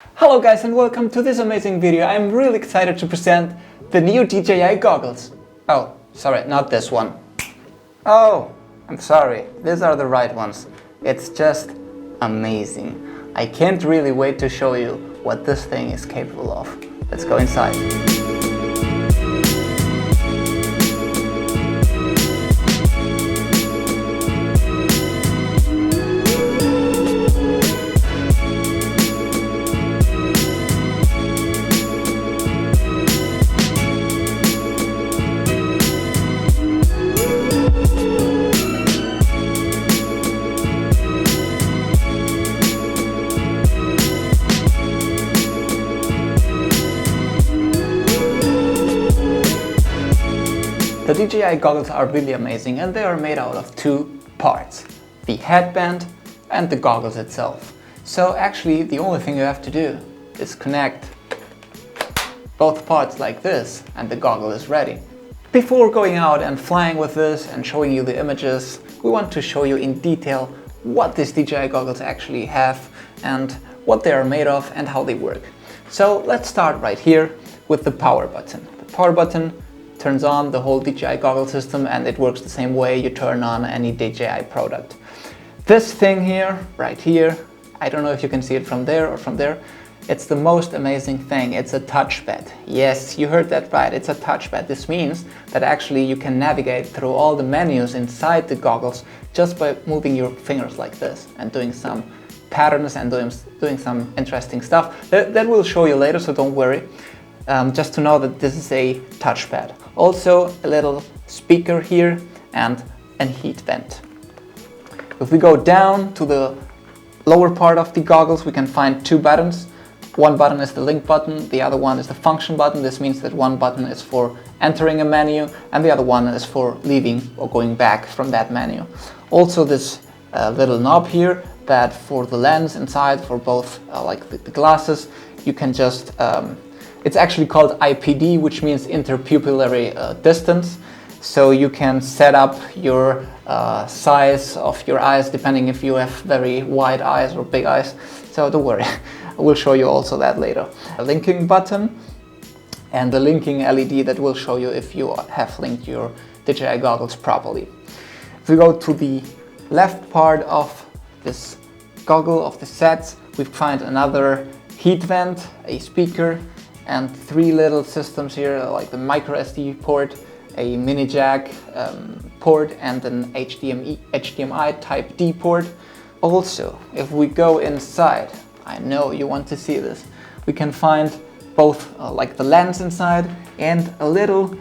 Hello guys and welcome to this amazing video. I'm really excited to present the new DJI Goggles. Oh, sorry, not this one. Oh, I'm sorry, these are the right ones. It's just amazing. I can't really wait to show you what this thing is capable of. Let's go inside. The DJI goggles are really amazing and they are made out of two parts, the headband and the goggles itself. So actually the only thing you have to do is connect both parts like this and the goggle is ready. Before going out and flying with this and showing you the images, we want to show you in detail what these DJI goggles actually have and what they are made of and how they work. So let's start right here with the power button. The power button turns on the whole DJI goggle system and it works the same way you turn on any DJI product. This thing here, right here, I don't know if you can see it from there or from there, it's the most amazing thing. It's a touchpad. Yes, you heard that right, it's a touchpad. This means that actually you can navigate through all the menus inside the goggles just by moving your fingers like this and doing some patterns and doing some interesting stuff. That will show you later, so don't worry. Just to know that this is a touchpad. Also a little speaker here and a heat vent. If we go down to the lower part of the goggles, we can find two buttons. One button is the link button, the other one is the function button. This means that one button is for entering a menu and the other one is for leaving or going back from that menu. Also this little knob here that for the lens inside, for both like the glasses, you can just it's actually called IPD, which means interpupillary distance. So you can set up your size of your eyes depending if you have very wide eyes or big eyes. So don't worry, I will show you also that later. A linking button and the linking LED that will show you if you have linked your DJI goggles properly. If we go to the left part of this goggle, of the sets, we find another heat vent, a speaker, and three little systems here, like the micro SD port, a mini jack port, and an HDMI type D port. Also, if we go inside, I know you want to see this, we can find both like the lens inside and a little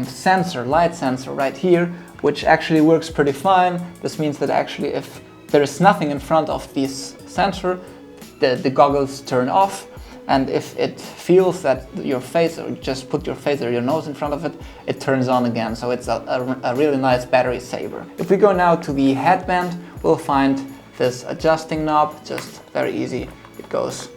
sensor, light sensor right here, which actually works pretty fine. This means that actually if there is nothing in front of this sensor, the goggles turn off. And if it feels that your face, or just put your face or your nose in front of it, it turns on again. So it's a really nice battery saver. If we go now to the headband, we'll find this adjusting knob, just very easy. It goes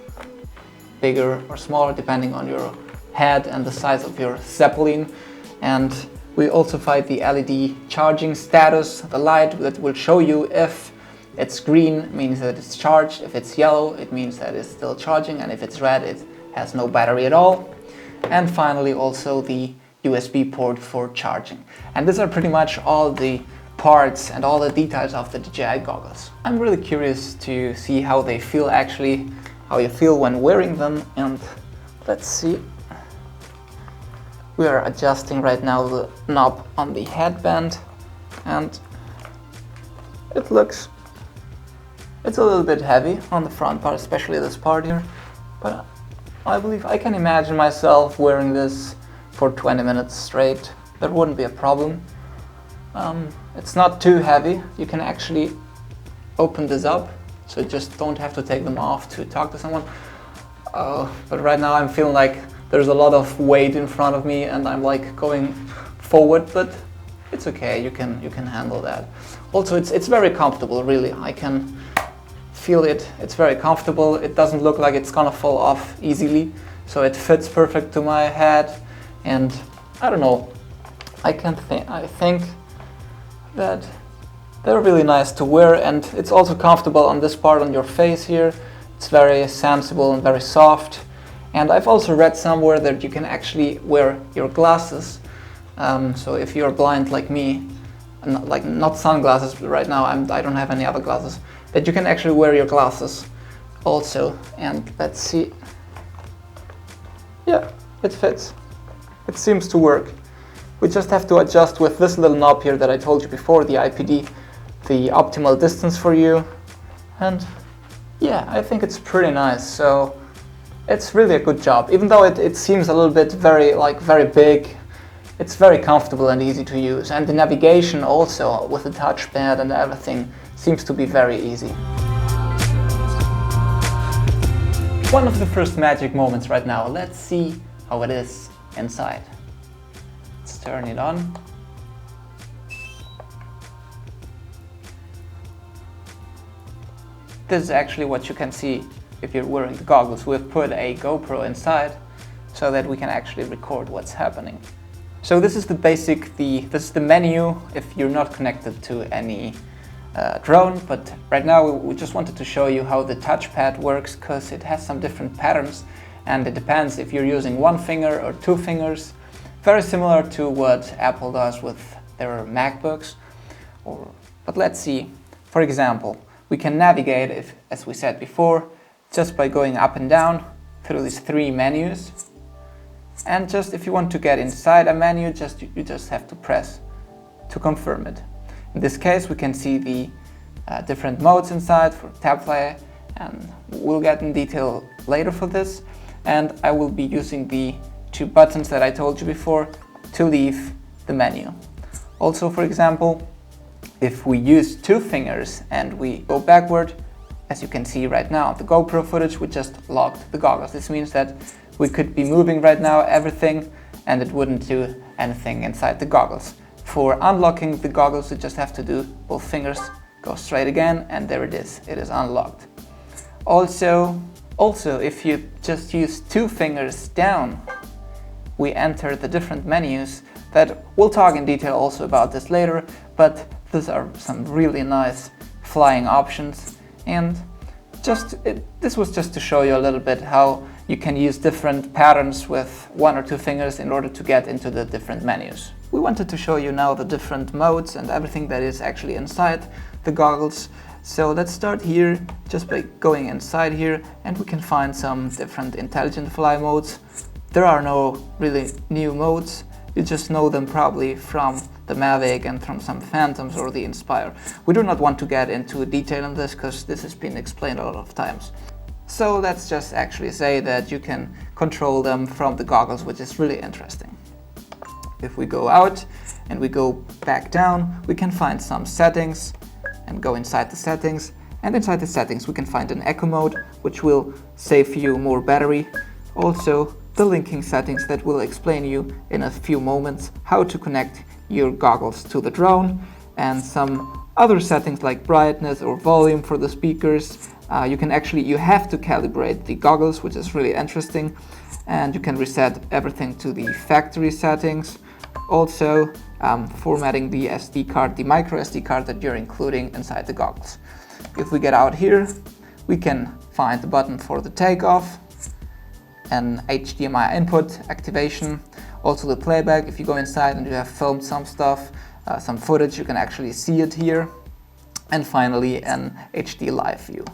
bigger or smaller depending on your head and the size of your Zeppelin. And we also find the LED charging status, the light that will show you if it's green, means that it's charged. If it's yellow, it means that it's still charging. And if it's red, it has no battery at all. And finally, also the USB port for charging. And these are pretty much all the parts and all the details of the DJI goggles. I'm really curious to see how they feel actually, how you feel when wearing them. And let's see. We are adjusting right now the knob on the headband. And it's a little bit heavy on the front part, especially this part here, but I believe I can imagine myself wearing this for 20 minutes straight. That wouldn't be a problem. It's not too heavy. You can actually open this up, so you just don't have to take them off to talk to someone. But right now I'm feeling like there's a lot of weight in front of me and I'm like going forward, but it's okay, you can handle that. Also, it's very comfortable, really. I can feel it. It's very comfortable. It doesn't look like it's gonna fall off easily, so it fits perfect to my head. And I don't know, I think that they're really nice to wear, and it's also comfortable on this part on your face here It's very sensible and very soft. And I've also read somewhere that you can actually wear your glasses. So if you're blind like me, not sunglasses right now, I don't have any other glasses, that you can actually wear your glasses also. And let's see. Yeah, it fits. It seems to work. We just have to adjust with this little knob here that I told you before, the IPD, the optimal distance for you. And yeah, I think it's pretty nice. So it's really a good job. Even though it seems a little bit very big, it's very comfortable and easy to use. And the navigation also with the touchpad and everything seems to be very easy. One of the first magic moments right now. Let's see how it is inside. Let's turn it on. This is actually what you can see if you're wearing the goggles. We've put a GoPro inside so that we can actually record what's happening. So this is this is the menu if you're not connected to any drone, but right now we just wanted to show you how the touchpad works, because it has some different patterns and it depends if you're using one finger or two fingers. Very similar to what Apple does with their MacBooks. But let's see. For example, we can navigate, as we said before, just by going up and down through these three menus. And just if you want to get inside a menu, you just have to press to confirm it. In this case, we can see the different modes inside for tap play, and we'll get in detail later for this. And I will be using the two buttons that I told you before to leave the menu. Also, for example, if we use two fingers and we go backward, as you can see right now, the GoPro footage, we just locked the goggles. This means that we could be moving right now everything and it wouldn't do anything inside the goggles. For unlocking the goggles, you just have to do both fingers, go straight again, and there it is unlocked. Also, if you just use two fingers down, we enter the different menus that we'll talk in detail also about this later, but these are some really nice flying options. And this was just to show you a little bit how you can use different patterns with one or two fingers in order to get into the different menus. We wanted to show you now the different modes and everything that is actually inside the goggles. So let's start here just by going inside here, and we can find some different intelligent fly modes. There are no really new modes. You just know them probably from the Mavic and from some Phantoms or the Inspire. We do not want to get into detail on this because this has been explained a lot of times. So let's just actually say that you can control them from the goggles, which is really interesting. If we go out and we go back down, we can find some settings and go inside the settings. And inside the settings we can find an echo mode, which will save you more battery. Also the linking settings that will explain you in a few moments how to connect your goggles to the drone, and some other settings like brightness or volume for the speakers. You have to calibrate the goggles, which is really interesting, and you can reset everything to the factory settings. Also formatting the SD card, the micro SD card that you're including inside the goggles. If we get out here, we can find the button for the takeoff, an HDMI input activation, also the playback. If you go inside and you have filmed some stuff, some footage, you can actually see it here. And finally an HD live view.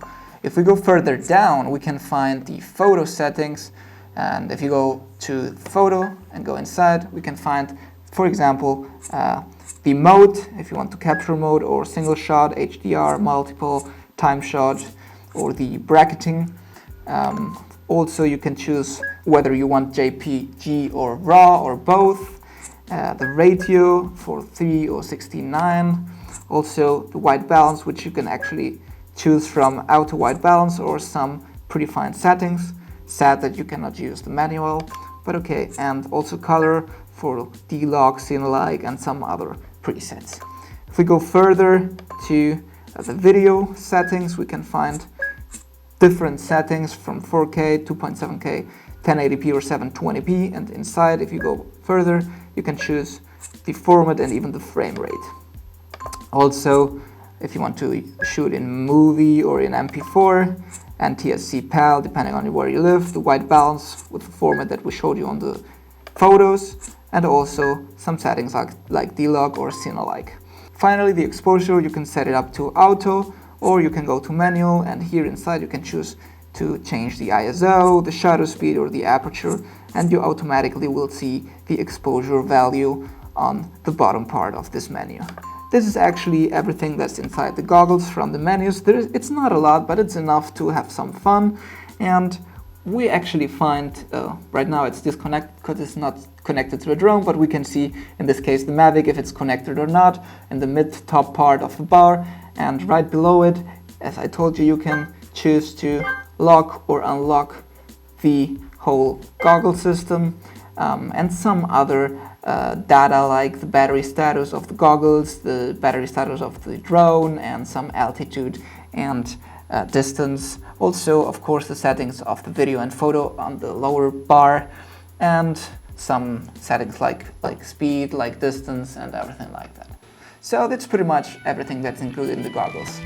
If we go further down, we can find the photo settings, and if you go to photo and go inside, we can find, for example, the mode, if you want to capture mode or single shot, HDR, multiple, time shot, or the bracketing. Also you can choose whether you want JPG or RAW or both, the ratio for 3 or 16:9, also the white balance, which you can actually choose from auto white balance or some predefined settings. Sad that you cannot use the manual, but okay, and also color for D-Log, Scene-alike, and some other presets. If we go further to the video settings, we can find different settings from 4K, 2.7K, 1080p or 720p, and inside, if you go further, you can choose the format and even the frame rate. Also, if you want to shoot in movie or in MP4, NTSC PAL, depending on where you live, the white balance with the format that we showed you on the photos, and also some settings like D-Log or Cine-like. Finally, the exposure, you can set it up to auto, or you can go to manual, and here inside you can choose to change the ISO, the shutter speed, or the aperture, and you automatically will see the exposure value on the bottom part of this menu. This is actually everything that's inside the goggles from the menus. It's not a lot, but it's enough to have some fun. And we actually find, right now it's disconnected because it's not connected to the drone, but we can see in this case the Mavic, if it's connected or not, in the mid top part of the bar. And right below it, as I told you, you can choose to lock or unlock the whole goggle system, and some other data like the battery status of the goggles, the battery status of the drone, and some altitude and distance. Also, of course, the settings of the video and photo on the lower bar, and some settings like speed, like distance, and everything like that. So that's pretty much everything that's included in the goggles.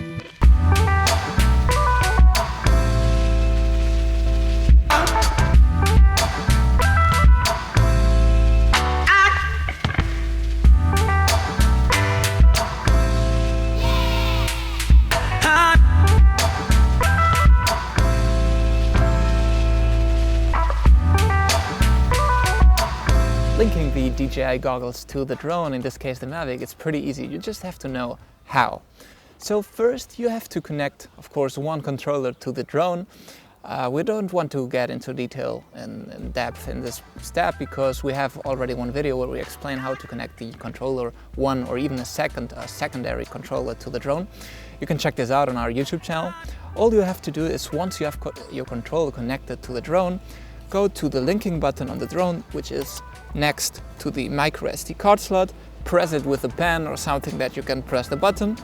Linking the DJI goggles to the drone, in this case the Mavic, it's pretty easy. You just have to know how. So first you have to connect, of course, one controller to the drone. We don't want to get into detail in depth in this step because we have already one video where we explain how to connect the controller, one or even a secondary controller to the drone. You can check this out on our YouTube channel. All you have to do is, once you have your controller connected to the drone, go to the linking button on the drone, which is next to the micro SD card slot, press it with a pen or something that you can press the button,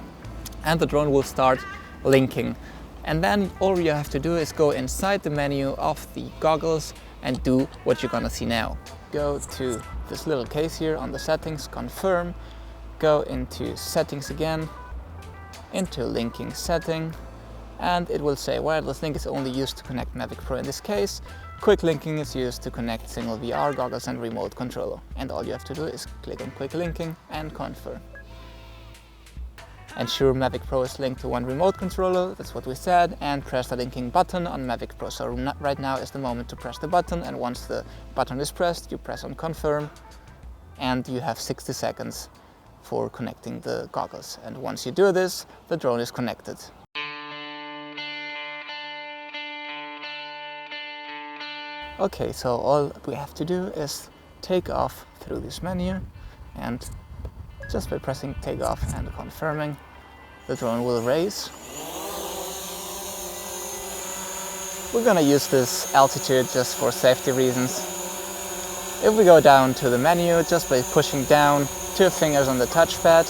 and the drone will start linking. And then all you have to do is go inside the menu of the goggles and do what you're gonna see now. Go to this little case here on the settings, confirm, go into settings again, into linking setting, and it will say wireless link is only used to connect Mavic Pro in this case. Quick linking is used to connect single VR goggles and remote controller. And all you have to do is click on quick linking and confirm. Ensure Mavic Pro is linked to one remote controller, that's what we said, and press the linking button on Mavic Pro. So right now is the moment to press the button, and once the button is pressed, you press on confirm, and you have 60 seconds for connecting the goggles. And once you do this, the drone is connected. Okay, so all we have to do is take off through this menu, and just by pressing take off and confirming, the drone will raise. We're gonna use this altitude just for safety reasons. If we go down to the menu, just by pushing down 2 fingers on the touchpad,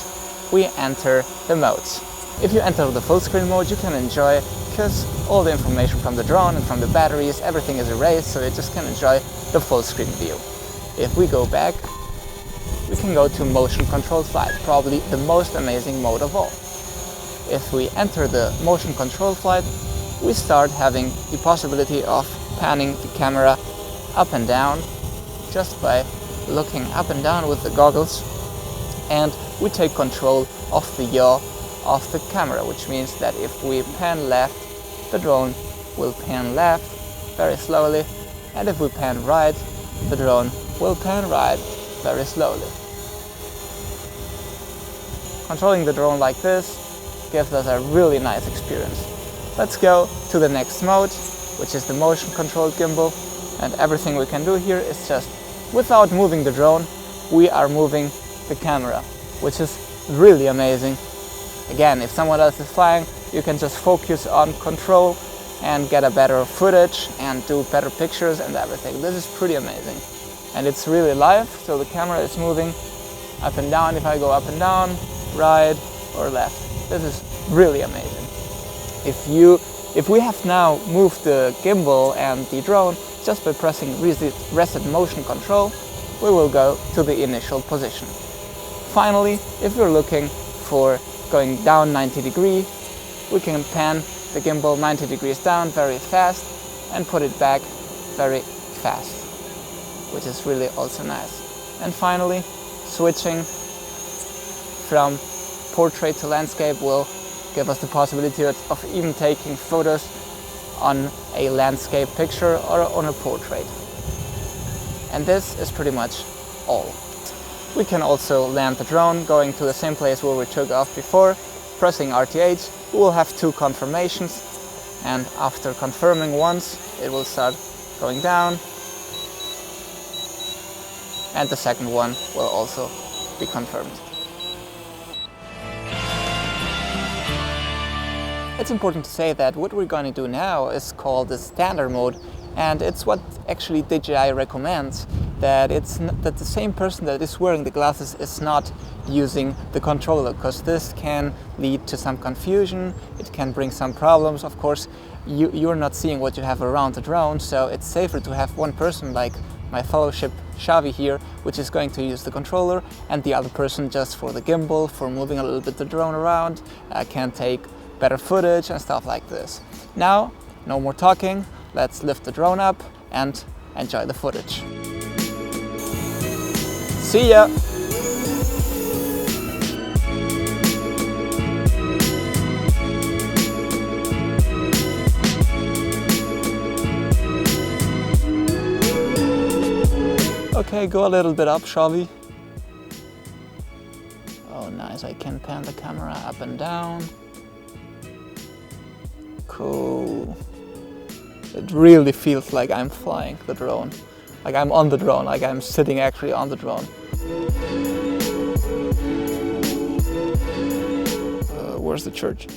we enter the modes. If you enter the full screen mode, you can enjoy, because all the information from the drone and from the batteries, everything is erased, so you just can enjoy the full screen view. If we go back, we can go to motion controlled flight, probably the most amazing mode of all. If we enter the motion controlled flight, we start having the possibility of panning the camera up and down just by looking up and down with the goggles, and we take control of the yaw of the camera, which means that if we pan left, the drone will pan left very slowly, and if we pan right, the drone will pan right very slowly. Controlling the drone like this gives us a really nice experience. Let's go to the next mode, which is the motion controlled gimbal, and everything we can do here is just, without moving the drone, we are moving the camera, which is really amazing. Again, if someone else is flying, you can just focus on control and get a better footage and do better pictures and everything. This is pretty amazing. And it's really live, so the camera is moving up and down if I go up and down, right or left. This is really amazing. If we have now moved the gimbal and the drone, just by pressing reset motion control, we will go to the initial position. Finally, if we're looking for going down 90 degrees, we can pan the gimbal 90 degrees down very fast and put it back very fast, which is really also nice. And finally, switching from portrait to landscape will give us the possibility of even taking photos on a landscape picture or on a portrait. And this is pretty much all. We can also land the drone going to the same place where we took off before, pressing RTH. We will have 2 confirmations, and after confirming once, it will start going down, and the second one will also be confirmed. It's important to say that what we're going to do now is called the standard mode, and it's what actually DJI recommends, that that the same person that is wearing the glasses is not using the controller, because this can lead to some confusion, it can bring some problems. Of course, you're not seeing what you have around the drone, so it's safer to have one person like my fellowship Xavi here, which is going to use the controller, and the other person just for the gimbal, for moving a little bit the drone around, can take better footage and stuff like this. Now, no more talking, let's lift the drone up and enjoy the footage. See ya! Okay, go a little bit up, Xavi. Oh, nice, I can pan the camera up and down. Cool. It really feels like I'm flying the drone. Like I'm on the drone, like I'm sitting actually on the drone. Where's the church?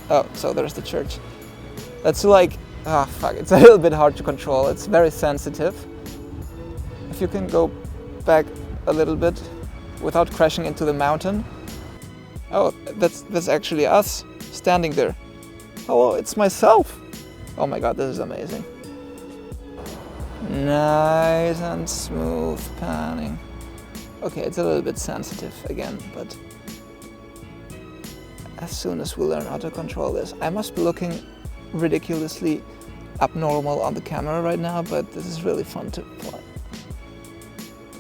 Oh, so there's the church. That's like, fuck, it's a little bit hard to control. It's very sensitive. If you can go back a little bit without crashing into the mountain. Oh, that's actually us standing there. Oh, it's myself. Oh my god, this is amazing. Nice and smooth panning. Okay, it's a little bit sensitive again, but as soon as we learn how to control this, I must be looking ridiculously abnormal on the camera right now, but this is really fun to fly.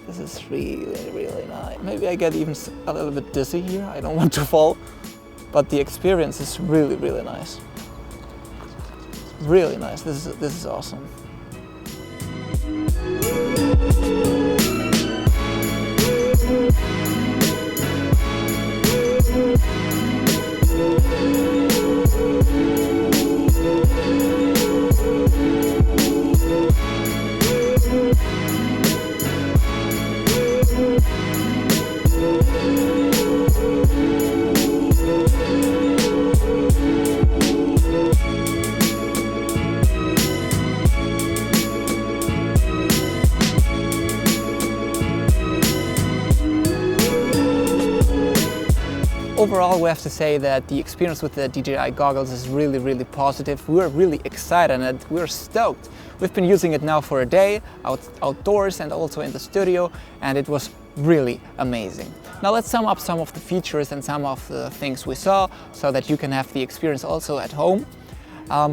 This is really, really nice. Maybe I get even a little bit dizzy here. I don't want to fall, but the experience is really, really nice. Really nice. This is awesome. Overall, we have to say that the experience with the DJI Goggles is really, really positive. We're really excited and we're stoked. We've been using it now for a day, outdoors and also in the studio, and it was really amazing. Now let's sum up some of the features and some of the things we saw so that you can have the experience also at home.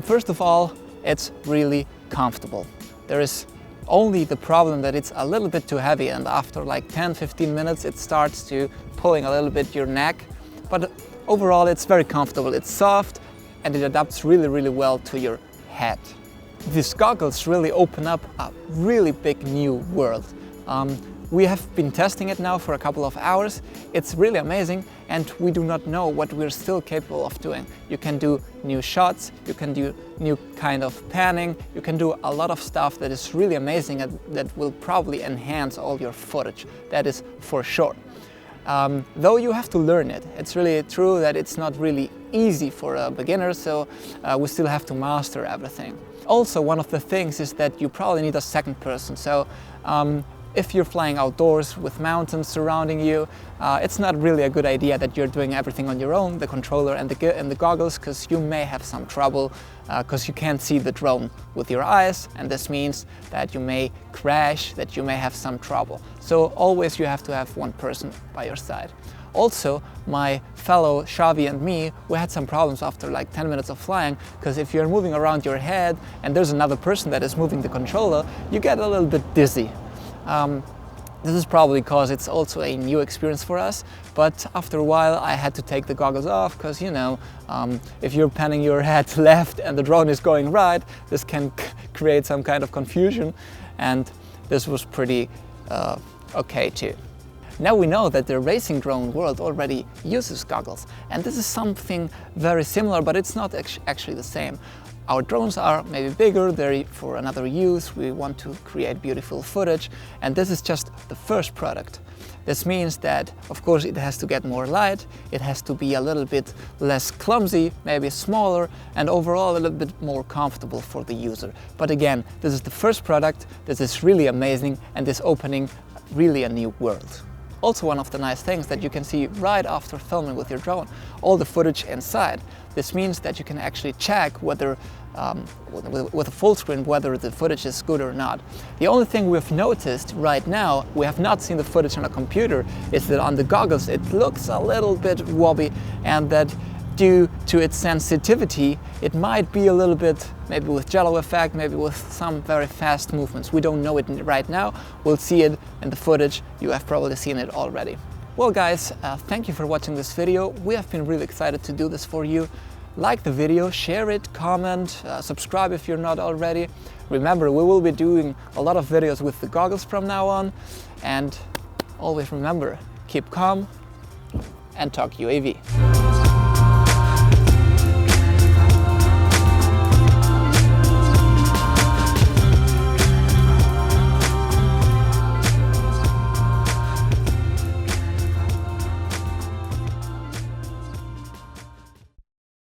First of all, it's really comfortable. There is only the problem that it's a little bit too heavy, and after like 10-15 minutes it starts to pulling a little bit your neck. But overall it's very comfortable, it's soft and it adapts really, really well to your head. These goggles really open up a really big new world. We have been testing it now for a couple of hours. It's really amazing and we do not know what we're still capable of doing. You can do new shots, you can do new kind of panning, you can do a lot of stuff that is really amazing and that will probably enhance all your footage. That is for sure. Though you have to learn it. It's really true that it's not really easy for a beginner, so we still have to master everything. Also, one of the things is that you probably need a second person. So if you're flying outdoors with mountains surrounding you, it's not really a good idea that you're doing everything on your own, the controller and the goggles, because you may have some trouble because you can't see the drone with your eyes, and this means that you may crash, that you may have some trouble. So always you have to have one person by your side. Also, my fellow Xavi and me, we had some problems after like 10 minutes of flying, because if you're moving around your head and there's another person that is moving the controller, you get a little bit dizzy. This is probably because it's also a new experience for us, but after a while I had to take the goggles off, because, you know, if you're panning your head left and the drone is going right, this can create some kind of confusion, and this was pretty okay too. Now we know that the racing drone world already uses goggles, and this is something very similar, but it's not actually the same. Our drones are maybe bigger, they're for another use, we want to create beautiful footage, and this is just the first product. This means that, of course, it has to get more light, it has to be a little bit less clumsy, maybe smaller, and overall a little bit more comfortable for the user. But again, this is the first product, this is really amazing, and is opening really a new world. Also, one of the nice things that you can see right after filming with your drone, all the footage inside. This means that you can actually check whether, with a full screen, whether the footage is good or not. The only thing we've noticed right now, we have not seen the footage on a computer, is that on the goggles it looks a little bit wobbly, and that due to its sensitivity, it might be a little bit, maybe with jello effect, maybe with some very fast movements. We don't know it right now. We'll see it in the footage. You have probably seen it already. Well guys, thank you for watching this video. We have been really excited to do this for you. Like the video, share it, comment, subscribe if you're not already. Remember, we will be doing a lot of videos with the goggles from now on. And always remember, keep calm and talk UAV.